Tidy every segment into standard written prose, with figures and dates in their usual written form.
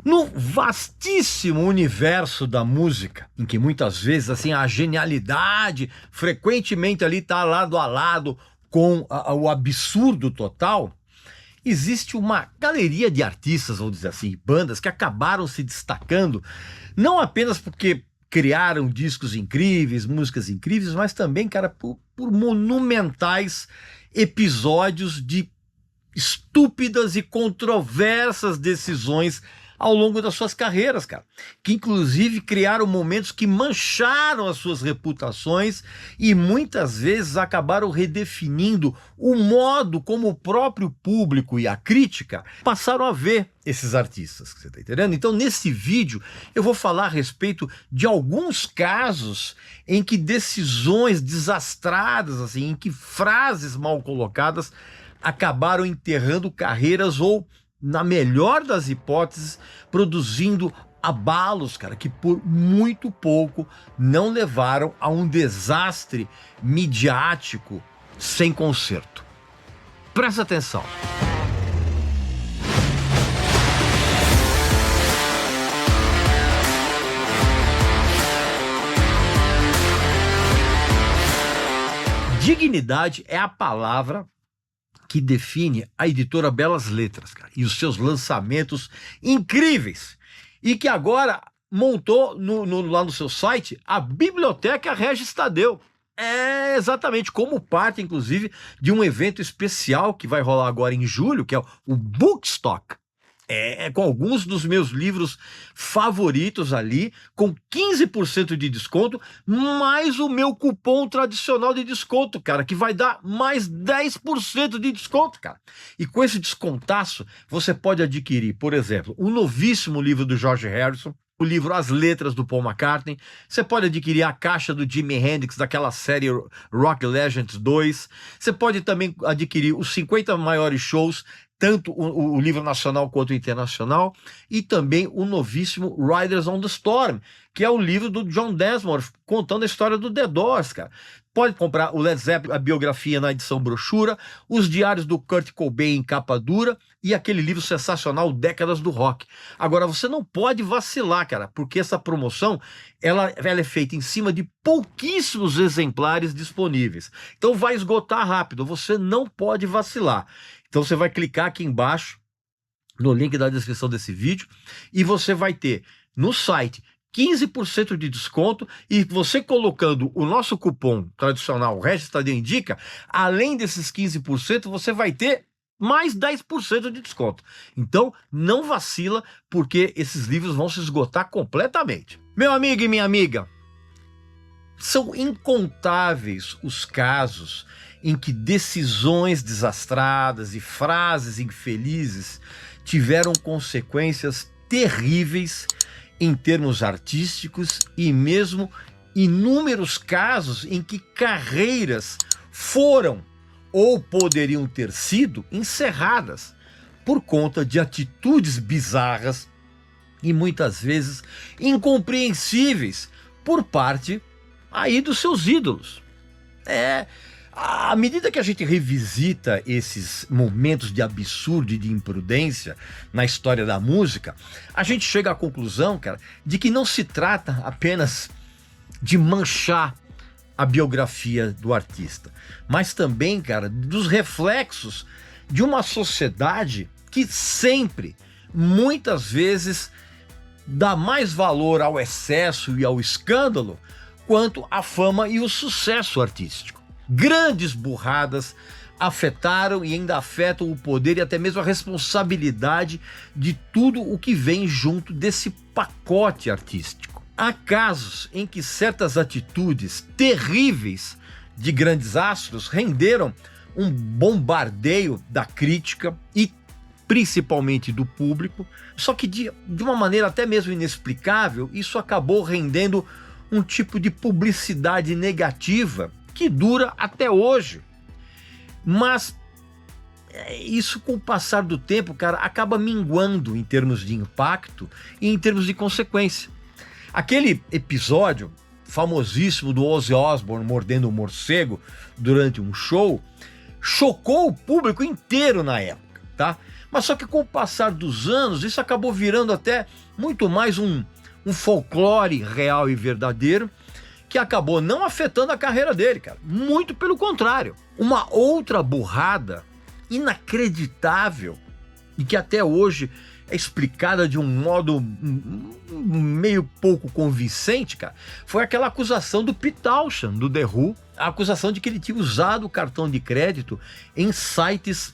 No vastíssimo universo da música, em que muitas vezes assim a genialidade frequentemente ali está lado a lado com o absurdo total, existe uma galeria de artistas, vamos dizer assim, bandas que acabaram se destacando, não apenas porque criaram discos incríveis, músicas incríveis, mas também, cara, por monumentais episódios de estúpidas e controversas decisões ao longo das suas carreiras, cara, que inclusive criaram momentos que mancharam as suas reputações e muitas vezes acabaram redefinindo o modo como o próprio público e a crítica passaram a ver esses artistas, você tá entendendo? Então, nesse vídeo, eu vou falar a respeito de alguns casos em que decisões desastradas, assim, em que frases mal colocadas acabaram enterrando carreiras ou, na melhor das hipóteses, produzindo abalos, cara, que por muito pouco não levaram a um desastre midiático sem conserto. Presta atenção. Dignidade é a palavra que define a editora Belas Letras, cara, e os seus lançamentos incríveis. E que agora montou lá no seu site a Biblioteca Regis Tadeu. É exatamente como parte, inclusive, de um evento especial que vai rolar agora em julho, que é o Bookstock. Com alguns dos meus livros favoritos ali, com 15% de desconto, mais o meu cupom tradicional de desconto, cara, que vai dar mais 10% de desconto, cara. E com esse descontaço, você pode adquirir, por exemplo, o novíssimo livro do George Harrison, o livro As Letras do Paul McCartney, você pode adquirir a caixa do Jimi Hendrix, daquela série Rock Legends 2, você pode também adquirir os 50 maiores shows, tanto o livro nacional quanto o internacional, e também o novíssimo Riders on the Storm, que é o livro do John Densmore, contando a história do The Doors, cara. Pode comprar o Led Zeppelin, a biografia na edição brochura, os diários do Kurt Cobain em capa dura e aquele livro sensacional, Décadas do Rock. Agora, você não pode vacilar, cara, porque essa promoção ela é feita em cima de pouquíssimos exemplares disponíveis. Então vai esgotar rápido, você não pode vacilar. Então você vai clicar aqui embaixo no link da descrição desse vídeo e você vai ter no site 15% de desconto, e você colocando o nosso cupom tradicional Regis Tadeu Indica, além desses 15%, você vai ter mais 10% de desconto. Então não vacila, porque esses livros vão se esgotar completamente. Meu amigo e minha amiga, são incontáveis os casos em que decisões desastradas e frases infelizes tiveram consequências terríveis em termos artísticos e mesmo inúmeros casos em que carreiras foram ou poderiam ter sido encerradas por conta de atitudes bizarras e muitas vezes incompreensíveis por parte aí dos seus ídolos. À medida que a gente revisita esses momentos de absurdo e de imprudência na história da música, a gente chega à conclusão, cara, de que não se trata apenas de manchar a biografia do artista, mas também, cara, dos reflexos de uma sociedade que sempre, muitas vezes, dá mais valor ao excesso e ao escândalo quanto à fama e o sucesso artístico. Grandes burradas afetaram e ainda afetam o poder e até mesmo a responsabilidade de tudo o que vem junto desse pacote artístico. Há casos em que certas atitudes terríveis de grandes astros renderam um bombardeio da crítica e principalmente do público, só que de uma maneira até mesmo inexplicável, isso acabou rendendo um tipo de publicidade negativa que dura até hoje. Mas isso, com o passar do tempo, cara, acaba minguando em termos de impacto e em termos de consequência. Aquele episódio famosíssimo do Ozzy Osbourne mordendo um morcego durante um show chocou o público inteiro na época, tá? Mas só que com o passar dos anos, isso acabou virando até muito mais um folclore real e verdadeiro, que acabou não afetando a carreira dele, cara. Muito pelo contrário. Uma outra burrada inacreditável e que até hoje é explicada de um modo meio pouco convincente, cara, foi aquela acusação do Pete Townshend, do The Who, a acusação de que ele tinha usado o cartão de crédito em sites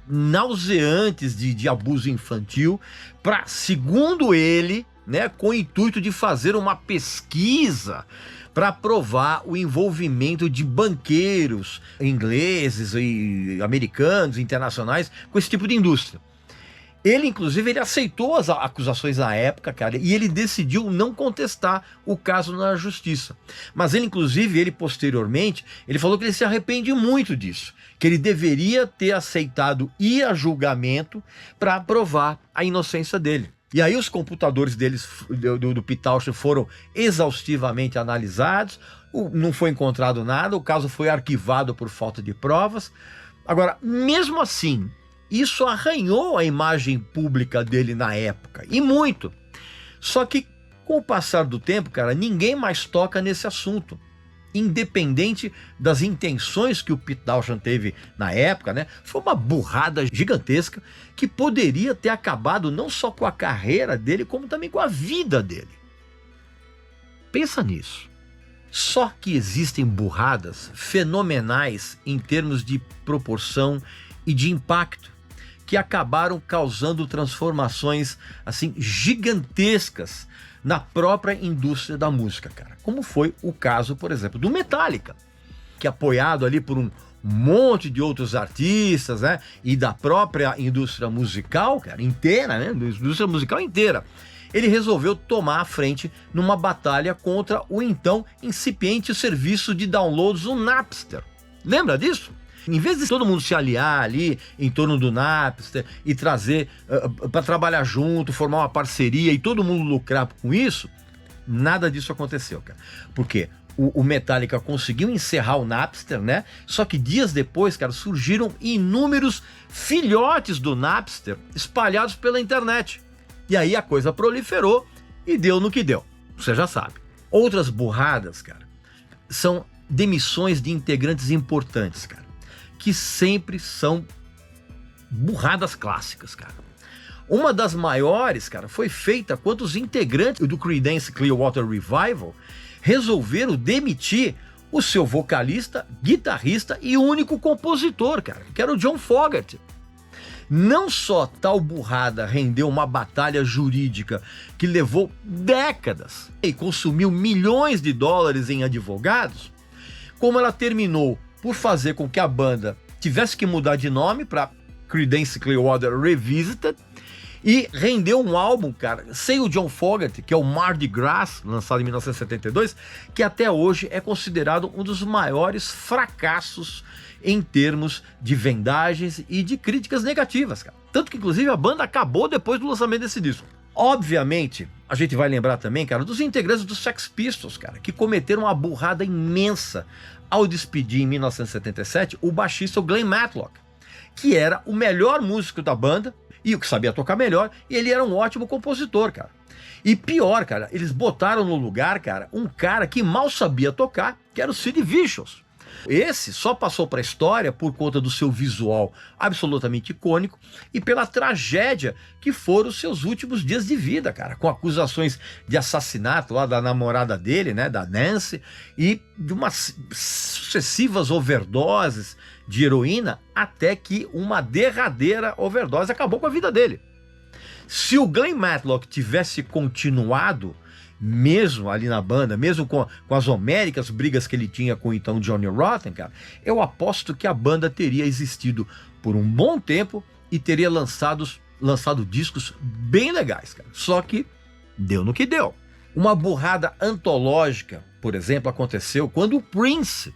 nauseantes de abuso infantil para, segundo ele, né, com o intuito de fazer uma pesquisa para provar o envolvimento de banqueiros ingleses e americanos, internacionais, com esse tipo de indústria. Ele, inclusive, ele aceitou as acusações na época, cara, e ele decidiu não contestar o caso na justiça. Mas ele, inclusive, ele posteriormente, ele falou que ele se arrepende muito disso, que ele deveria ter aceitado ir a julgamento para provar a inocência dele. E aí os computadores deles, do Pete Townshend, foram exaustivamente analisados, não foi encontrado nada, o caso foi arquivado por falta de provas. Agora, mesmo assim, isso arranhou a imagem pública dele na época, e muito. Só que, com o passar do tempo, cara, ninguém mais toca nesse assunto. Independente das intenções que o Pete Townshend teve na época, né? Foi uma burrada gigantesca que poderia ter acabado não só com a carreira dele, como também com a vida dele. Pensa nisso. Só que existem burradas fenomenais em termos de proporção e de impacto, que acabaram causando transformações assim gigantescas na própria indústria da música, cara. Como foi o caso, por exemplo, do Metallica, que apoiado ali por um monte de outros artistas, né, e da própria indústria musical, cara, inteira, né, indústria musical inteira, ele resolveu tomar a frente numa batalha contra o então incipiente serviço de downloads, o Napster. Lembra disso? Em vez de todo mundo se aliar ali em torno do Napster e trazer para trabalhar junto, formar uma parceria e todo mundo lucrar com isso, nada disso aconteceu, cara. Por quê? O Metallica conseguiu encerrar o Napster, né? Só que dias depois, cara, surgiram inúmeros filhotes do Napster espalhados pela internet. E aí a coisa proliferou e deu no que deu. Você já sabe. Outras burradas, cara, são demissões de integrantes importantes, cara, que sempre são burradas clássicas, cara. Uma das maiores, cara, foi feita quando os integrantes do Creedence Clearwater Revival resolveram demitir o seu vocalista, guitarrista e único compositor, cara, que era o John Fogerty. Não só tal burrada rendeu uma batalha jurídica que levou décadas e consumiu milhões de dólares em advogados, como ela terminou por fazer com que a banda tivesse que mudar de nome para Creedence Clearwater Revisited e rendeu um álbum, cara, sem o John Fogerty, que é o Mardi Gras, lançado em 1972, que até hoje é considerado um dos maiores fracassos em termos de vendagens e de críticas negativas, cara. Tanto que, inclusive, a banda acabou depois do lançamento desse disco. Obviamente, a gente vai lembrar também, cara, dos integrantes dos Sex Pistols, cara, que cometeram uma burrada imensa ao despedir em 1977 o baixista Glenn Matlock, que era o melhor músico da banda e o que sabia tocar melhor, e ele era um ótimo compositor, cara. E pior, cara, eles botaram no lugar, cara, um cara que mal sabia tocar, que era o Sid Vicious. Esse só passou para a história por conta do seu visual absolutamente icônico e pela tragédia que foram os seus últimos dias de vida, cara, com acusações de assassinato lá da namorada dele, né, da Nancy, e de umas sucessivas overdoses de heroína, até que uma derradeira overdose acabou com a vida dele. Se o Glenn Matlock tivesse continuado mesmo ali na banda, mesmo com as homéricas brigas que ele tinha com o então Johnny Rotten, cara, eu aposto que a banda teria existido por um bom tempo e teria lançado discos bem legais, cara. Só que deu no que deu. Uma burrada antológica, por exemplo, aconteceu quando o Prince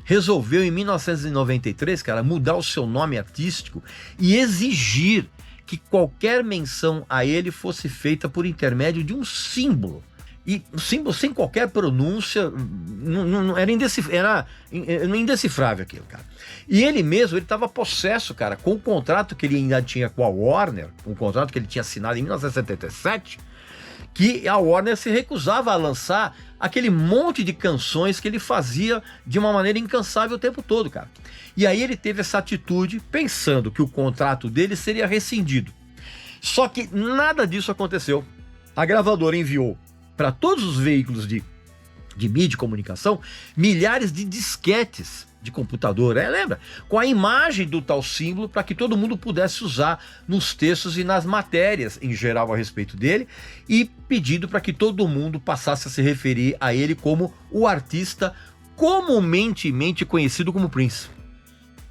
resolveu em 1993, cara, mudar o seu nome artístico e exigir que qualquer menção a ele fosse feita por intermédio de um símbolo, e sem qualquer pronúncia, era indecifrável aquilo, cara. E ele mesmo, ele estava possesso, cara, com o contrato que ele ainda tinha com a Warner, um contrato que ele tinha assinado em 1977, que a Warner se recusava a lançar aquele monte de canções que ele fazia de uma maneira incansável o tempo todo, cara. E aí ele teve essa atitude pensando que o contrato dele seria rescindido. Só que nada disso aconteceu. A gravadora enviou para todos os veículos de mídia e comunicação milhares de disquetes de computador, lembra? Com a imagem do tal símbolo para que todo mundo pudesse usar nos textos e nas matérias em geral a respeito dele, e pedindo para que todo mundo passasse a se referir a ele como o artista comumente conhecido como Prince,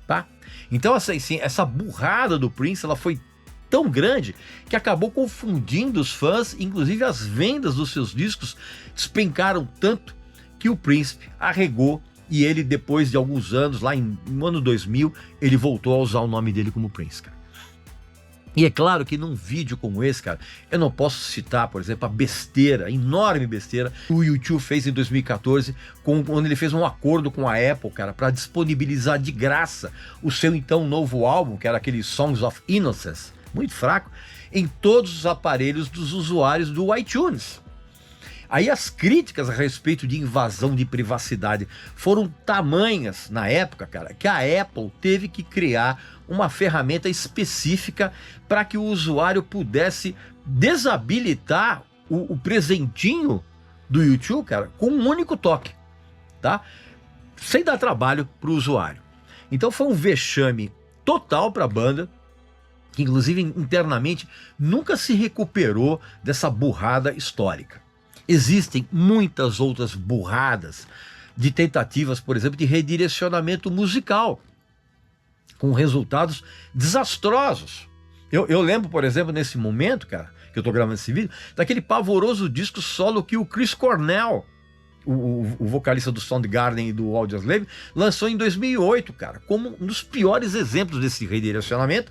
tá? Então assim, essa burrada do Prince, ela foi tão grande que acabou confundindo os fãs, inclusive as vendas dos seus discos despencaram tanto que o Príncipe arregou, e ele, depois de alguns anos, lá no ano 2000, ele voltou a usar o nome dele como Prince, cara. E é claro que num vídeo como esse, cara, eu não posso citar, por exemplo, a besteira, a enorme besteira que o YouTube fez em 2014, quando ele fez um acordo com a Apple, cara, para disponibilizar de graça o seu então novo álbum, que era aquele Songs of Innocence, muito fraco, em todos os aparelhos dos usuários do iTunes. Aí as críticas a respeito de invasão de privacidade foram tamanhas na época, cara, que a Apple teve que criar uma ferramenta específica para que o usuário pudesse desabilitar o presentinho do YouTube, cara, com um único toque, tá? Sem dar trabalho para o usuário. Então foi um vexame total para a banda, que inclusive internamente nunca se recuperou dessa burrada histórica. Existem muitas outras burradas de tentativas, por exemplo, de redirecionamento musical, com resultados desastrosos. Eu lembro, por exemplo, nesse momento, cara, que eu tô gravando esse vídeo, daquele pavoroso disco solo que o Chris Cornell, o vocalista do Soundgarden e do Audioslave, lançou em 2008, cara, como um dos piores exemplos desse redirecionamento.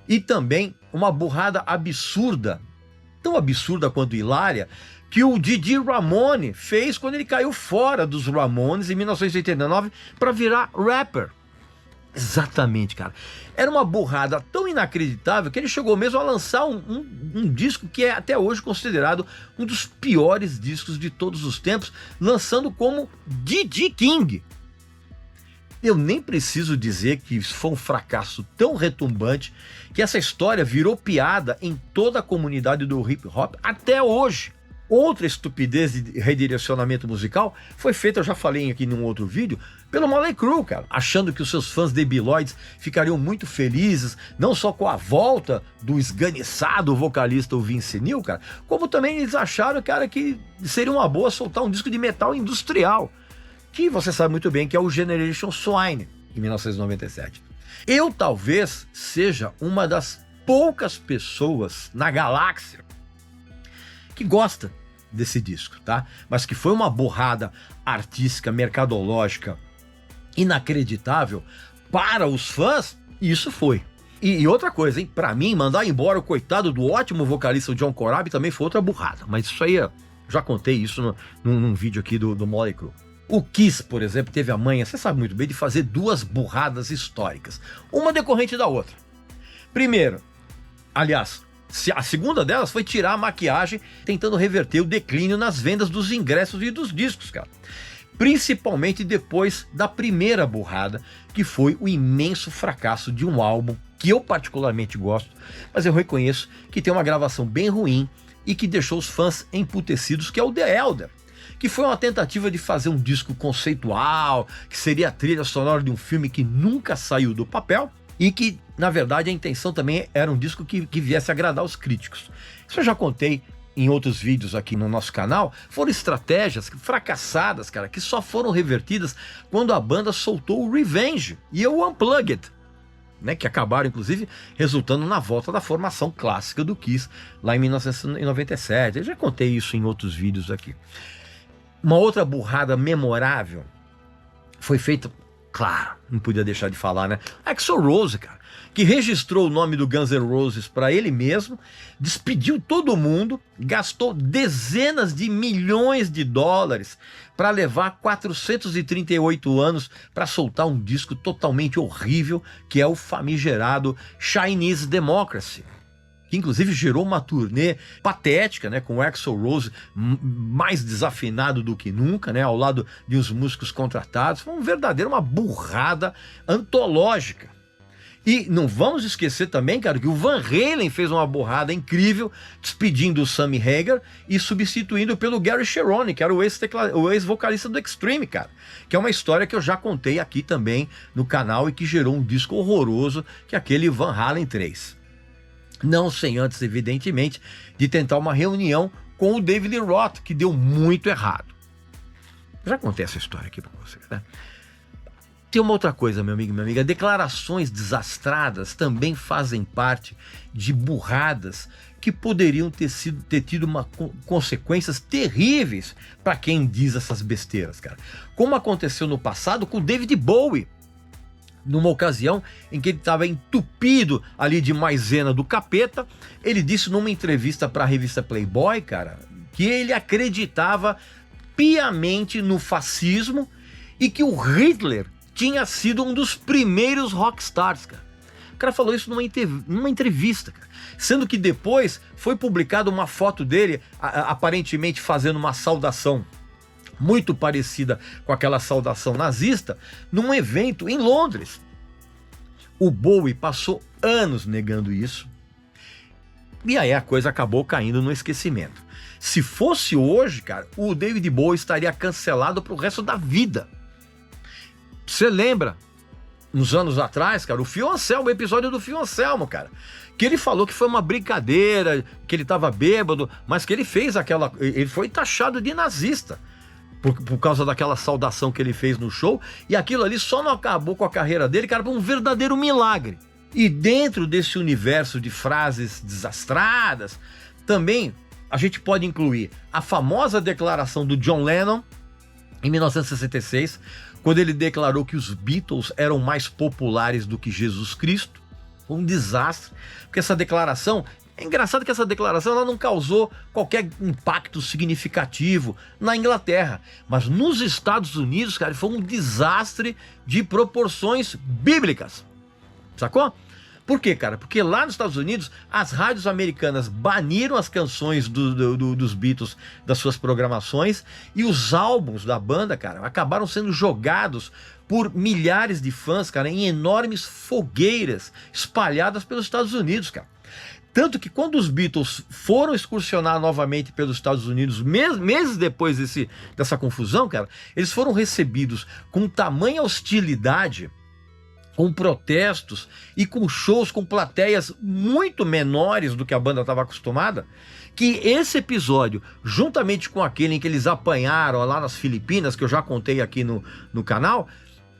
E também uma burrada absurda, tão absurda quanto hilária, que o Didi Ramone fez quando ele caiu fora dos Ramones em 1989 para virar rapper. Exatamente, cara. Era uma burrada tão inacreditável que ele chegou mesmo a lançar um disco que é até hoje considerado um dos piores discos de todos os tempos, lançando como Didi King. Eu nem preciso dizer que isso foi um fracasso tão retumbante que essa história virou piada em toda a comunidade do hip hop até hoje. Outra estupidez de redirecionamento musical foi feita, eu já falei aqui num outro vídeo, pelo Motley Crue, cara, achando que os seus fãs debilóides ficariam muito felizes, não só com a volta do esganiçado vocalista o Vince Neil, cara, como também eles acharam, cara, que seria uma boa soltar um disco de metal industrial, que você sabe muito bem que é o Generation Swine, em 1997. Eu talvez seja uma das poucas pessoas na galáxia que gosta desse disco, tá? Mas que foi uma burrada artística, mercadológica, inacreditável para os fãs, isso foi. E outra coisa, hein? Pra mim, mandar embora o coitado do ótimo vocalista o John Corabi também foi outra burrada. Mas isso aí, já contei isso num vídeo aqui do Motley Crue. O Kiss, por exemplo, teve a manha, você sabe muito bem, de fazer duas burradas históricas, uma decorrente da outra. Primeiro, aliás, a segunda delas foi tirar a maquiagem, tentando reverter o declínio nas vendas dos ingressos e dos discos, cara. Principalmente depois da primeira burrada, que foi o imenso fracasso de um álbum que eu particularmente gosto, mas eu reconheço que tem uma gravação bem ruim e que deixou os fãs emputecidos, que é o The Elder, que foi uma tentativa de fazer um disco conceitual, que seria a trilha sonora de um filme que nunca saiu do papel, e que, na verdade, a intenção também era um disco que viesse agradar os críticos. Isso eu já contei em outros vídeos aqui no nosso canal. Foram estratégias fracassadas, cara, que só foram revertidas quando a banda soltou o Revenge e o Unplugged, né, que acabaram, inclusive, resultando na volta da formação clássica do Kiss, lá em 1997. Eu já contei isso em outros vídeos aqui. Uma outra burrada memorável foi feita, claro, não podia deixar de falar, né? Axl Rose, cara. que registrou o nome do Guns N' Roses para ele mesmo, despediu todo mundo, gastou dezenas de milhões de dólares para levar 438 anos para soltar um disco totalmente horrível, que é o famigerado Chinese Democracy, que inclusive gerou uma turnê patética, né, com o Axl Rose mais desafinado do que nunca, né, ao lado de uns músicos contratados. Foi uma burrada antológica. E não vamos esquecer também, cara, que o Van Halen fez uma burrada incrível, despedindo o Sammy Hagar e substituindo pelo Gary Cherone, que era o ex-vocalista do Extreme, cara. Que é uma história que eu já contei aqui também no canal e que gerou um disco horroroso, que é aquele Van Halen 3. Não sem antes, evidentemente, de tentar uma reunião com o David Lee Roth, que deu muito errado. Eu já contei essa história aqui pra vocês, né? Tem uma outra coisa, meu amigo e minha amiga, declarações desastradas também fazem parte de burradas que poderiam ter tido consequências terríveis para quem diz essas besteiras, cara. Como aconteceu no passado com o David Bowie, numa ocasião em que ele estava entupido ali de maisena do capeta. Ele disse numa entrevista para a revista Playboy, cara, que ele acreditava piamente no fascismo e que o Hitler tinha sido um dos primeiros rockstars, cara. O cara falou isso numa entrevista, cara. Sendo que depois foi publicada uma foto dele, aparentemente fazendo uma saudação muito parecida com aquela saudação nazista, num evento em Londres. O Bowie passou anos negando isso, e aí a coisa acabou caindo no esquecimento. Se fosse hoje, cara, o David Bowie estaria cancelado pro resto da vida. Você lembra, uns anos atrás, cara, o episódio do Phil Anselmo, cara, que ele falou que foi uma brincadeira, que ele tava bêbado, mas que ele foi taxado de nazista por causa daquela saudação que ele fez no show, e aquilo ali só não acabou com a carreira dele, cara, por um verdadeiro milagre. E dentro desse universo de frases desastradas, também a gente pode incluir a famosa declaração do John Lennon, em 1966, quando ele declarou que os Beatles eram mais populares do que Jesus Cristo. Foi um desastre, porque essa declaração... É engraçado que essa declaração ela não causou qualquer impacto significativo na Inglaterra, mas nos Estados Unidos, cara, foi um desastre de proporções bíblicas. Sacou? Por quê, cara? Porque lá nos Estados Unidos, as rádios americanas baniram as canções dos Beatles das suas programações, e os álbuns da banda, cara, acabaram sendo jogados por milhares de fãs, cara, em enormes fogueiras espalhadas pelos Estados Unidos, cara. Tanto que quando os Beatles foram excursionar novamente pelos Estados Unidos, meses depois dessa confusão, cara, eles foram recebidos com tamanha hostilidade, com protestos e com shows com plateias muito menores do que a banda estava acostumada, que esse episódio, juntamente com aquele em que eles apanharam lá nas Filipinas, que eu já contei aqui no canal,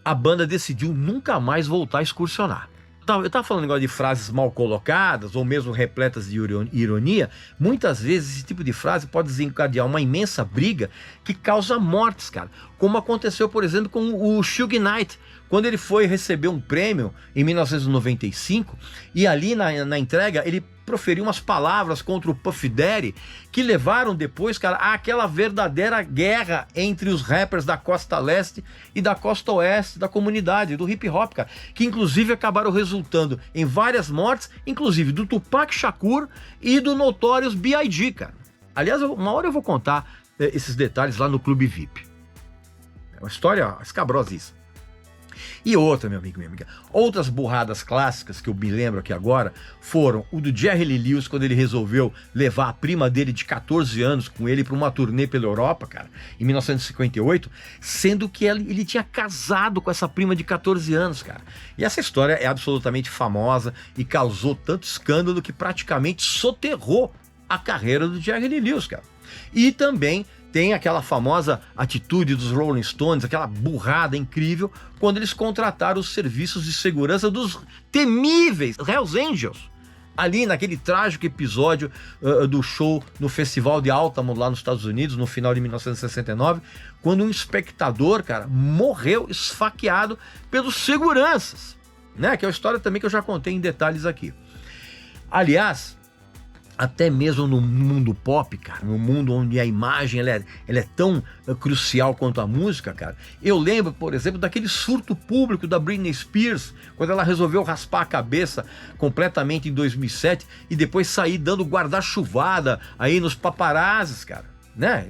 a banda decidiu nunca mais voltar a excursionar. Eu estava falando agora de frases mal colocadas ou mesmo repletas de ironia. Muitas vezes esse tipo de frase pode desencadear uma imensa briga que causa mortes, cara. Como aconteceu, por exemplo, com o Suge Knight, quando ele foi receber um prêmio em 1995, e ali na entrega ele proferiu umas palavras contra o Puff Daddy que levaram depois, cara, àquela verdadeira guerra entre os rappers da costa leste e da costa oeste da comunidade, do hip hop, cara, que inclusive acabaram resultando em várias mortes, inclusive do Tupac Shakur e do Notorious B.I.G., cara. Aliás, uma hora eu vou contar esses detalhes lá no Clube VIP. É uma história escabrosíssima. E outra, meu amigo, minha amiga, outras burradas clássicas que eu me lembro aqui agora foram o do Jerry Lee Lewis, quando ele resolveu levar a prima dele de 14 anos com ele para uma turnê pela Europa, cara, em 1958, sendo que ele tinha casado com essa prima de 14 anos, cara. E essa história é absolutamente famosa e causou tanto escândalo que praticamente soterrou a carreira do Jerry Lee Lewis, cara. E também tem aquela famosa atitude dos Rolling Stones, aquela burrada incrível, quando eles contrataram os serviços de segurança dos temíveis Hells Angels, ali naquele trágico episódio do show no Festival de Altamont, lá nos Estados Unidos, no final de 1969, quando um espectador, cara, morreu esfaqueado pelos seguranças. né? Que é uma história também que eu já contei em detalhes aqui. Aliás, até mesmo no mundo pop, cara, no mundo onde a imagem ela é tão crucial quanto a música, cara. Eu lembro, por exemplo, daquele surto público da Britney Spears, quando ela resolveu raspar a cabeça completamente em 2007 e depois sair dando guarda-chuvada aí nos paparazzis, cara, né?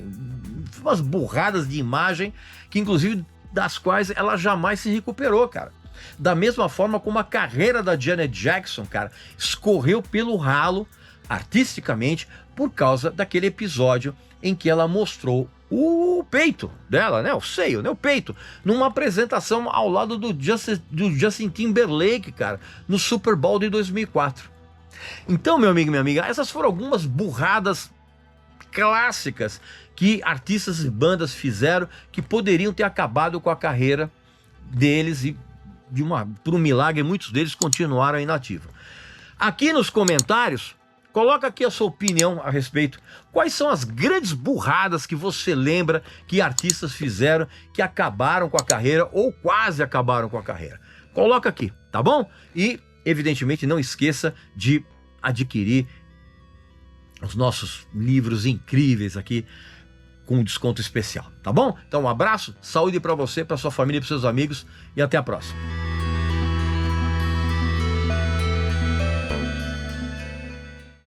Umas burradas de imagem que, inclusive, das quais ela jamais se recuperou, cara. Da mesma forma como a carreira da Janet Jackson, cara, escorreu pelo ralo artisticamente por causa daquele episódio em que ela mostrou o peito dela, né, o seio, né, o peito, numa apresentação ao lado do Justin Timberlake, cara, no Super Bowl de 2004. Então, meu amigo e minha amiga, essas foram algumas burradas clássicas que artistas e bandas fizeram que poderiam ter acabado com a carreira deles e por um milagre muitos deles continuaram inativos. Aqui nos comentários, coloca aqui a sua opinião a respeito. Quais são as grandes burradas que você lembra que artistas fizeram que acabaram com a carreira ou quase acabaram com a carreira? Coloca aqui, tá bom? E, evidentemente, não esqueça de adquirir os nossos livros incríveis aqui com um desconto especial, tá bom? Então um abraço, saúde para você, para sua família e para seus amigos e até a próxima.